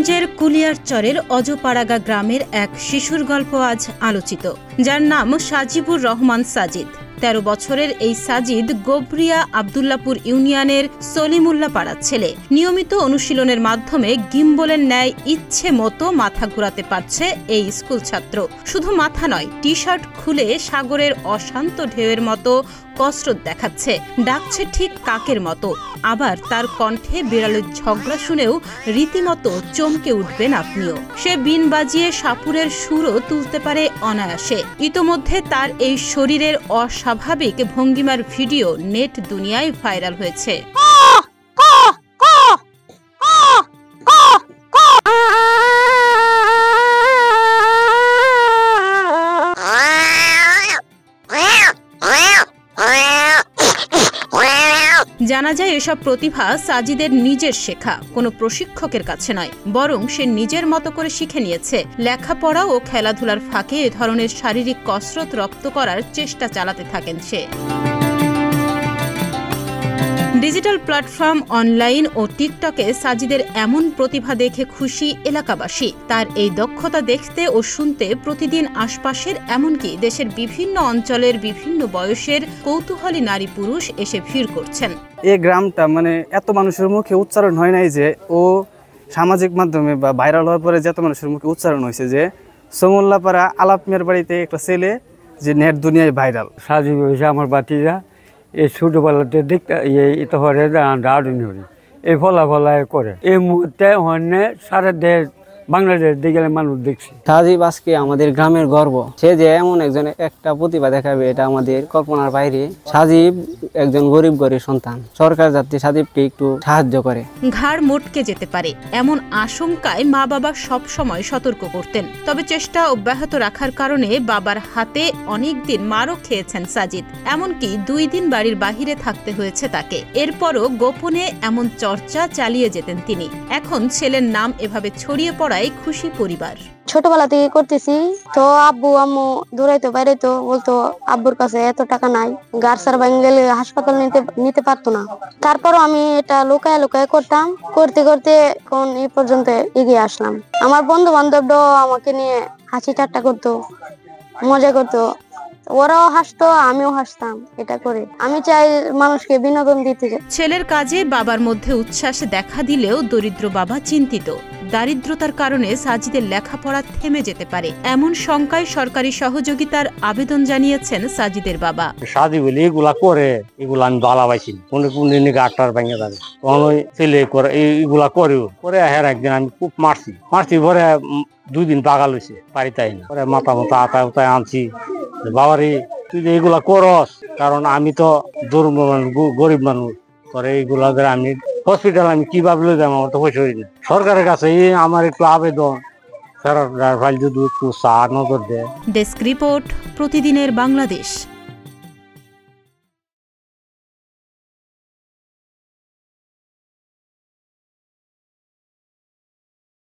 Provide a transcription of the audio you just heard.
কিশোরগঞ্জের কুলিয়ারচরের অজপাড়াগা গ্রামের এক শিশুর গল্প আজ আলোচিত, যার নাম সাজিবুর রহমান সাজিদ। ১৩ বছরের এই সাজিদ গোবরিয়া আবদুল্লাপুর ইউনিয়নের সলিমুল্লাহ পাড়ার ছেলে। নিয়মিত অনুশীলনের মাধ্যমে গিম্বলের ন্যায় ইচ্ছে মতো মাথা ঘুরাতে পারছে এই স্কুল ছাত্র। শুধু মাথা নয়, টি শার্ট খুলে সাগরের অশান্ত ঢেউয়ের মতো কসরত দেখাচ্ছে, ডাকছে ঠিক কাকের মতো। আবার তার কণ্ঠে বিড়ালের ঝগড়া শুনেও রীতিমতো চমকে উঠবেন আপনিও। সে বিন বাজিয়ে সাপুরের সুরও তুলতে পারে অনায়াসে। ইতোমধ্যে তার এই শরীরের অস্বাভাবিক ভঙ্গিমার ভিডিও নেট দুনিয়ায় ভাইরাল হয়েছে। জানা যায় এসব প্রতিভা সাজিদের নিজের শেখা, কোনো প্রশিক্ষকের কাছে নয়, বরং সে নিজের মতো করে শিখে নিয়েছে। লেখাপড়া ও খেলাধুলার ফাঁকে এ ধরনের শারীরিক কসরত রপ্ত করার চেষ্টা চালাতে থাকেন সে। ডিজিটাল প্ল্যাটফর্ম, অনলাইন ও টিকটকে সাজিদের এমন প্রতিভা দেখে খুশি এলাকাবাসী। তার এই দক্ষতা দেখতে ও শুনতে প্রতিদিন আশপাশের এমনকি দেশের বিভিন্ন অঞ্চলের বিভিন্ন বয়সের কৌতূহলী নারী পুরুষ এসে ভিড় করছেন। এই গ্রামটা এত মানুষের মুখে উচ্চারণ হয় নাই যে ও সামাজিক মাধ্যমে বা ভাইরাল হওয়ার পরে যত মানুষের মুখে উচ্চারণ হয়েছে যে সমুল্লাপাড়া আলাপ মিয়ার বাড়িতে একটা ছেলে যে নেট দুনিয়ায় ভাইরাল। সাজিব হয়েছে আমার বাতিজা। এই ছোটবেলাতে দেখতে এটা হরে দাঁড়ি এই ফলাফলায় করে। এই মুহূর্তে অন্য সারা দেশ বাংলাদেশ দিকে মানুষ দেখছে। সাজিব আজকে আমাদের গ্রামের গর্ব। সে যে এমন একজন একটা প্রতিভা দেখাবে এটা আমাদের কল্পনার বাইরে। সাজিব একজন গরিব সন্তান। সরকার যাতে সাজিবকে একটু সাহায্য করে। ঘাড় মোটকে যেতে পারে এমন আশঙ্কায় মা বাবা সব সময় সতর্ক করতেন। তবে চেষ্টা অব্যাহত রাখার কারণে বাবার হাতে অনেকদিন মারও খেয়েছেন সাজিদ। এমনকি 2 দিন বাড়ির বাহিরে থাকতে হয়েছে তাকে। এরপরও গোপনে এমন চর্চা চালিয়ে যেতেন তিনি। এখন ছেলের নাম এভাবে ছড়িয়ে পড়ায় খুশি পরিবার। ছোটবেলা থেকে করতেছি তো আব্বু আম্মু দৌড়াইতো বাইরেতো, বলতো আব্বুর কাছে এত টাকা নাই, গার্সার গেলে হাসপাতাল নিতে পারতো না। তারপরও আমি এটা লুকায় লুকায় করতাম। করতে করতে কোন এই পর্যন্ত এগিয়ে আসলাম। আমার বন্ধু বান্ধবরাও আমাকে নিয়ে হাসি ঠাট্টা করতো, মজা করতো। ওরাও হাসতো, আমিও হাসতাম। এটা করে আমি চাই মানুষকে বিনোদন দিতে। ছেলের কাজে বাবার মধ্যে উচ্ছ্বাস দেখা দিলেও দরিদ্র বাবা চিন্তিত। দারিদ্রতার কারণে সাজিদের লেখাপড়া থেমে যেতে পারে এমন শঙ্কায় সরকারি সহযোগিতার আবেদন জানিয়েছেন সাজিদের বাবা। সাজি বলে এগুলা করে, এগুলা আমি ভালো পাইছি। কোন গাটার ভেঙে যাবে তখন ওই ছেলে করে এইগুলা করে হের একদিন আমি খুব মারছি পরে 2 দিন বাগাল হয়েছে বাড়ি তাই না। পরে মাথা আতায় উতায় আনছি, বাবারে তুই যে এইগুলা করস, কারণ আমি তো গরিব মানুষ, পরে এইগুলা আমি হসপিটাল আমি কিভাবে লই যাবো, আমার তো পয়সা হই না। সরকারের কাছে আমার একটু আবেদন, যদি একটু নজর দেয়। ডেস্ক রিপোর্ট, প্রতিদিনের বাংলাদেশ।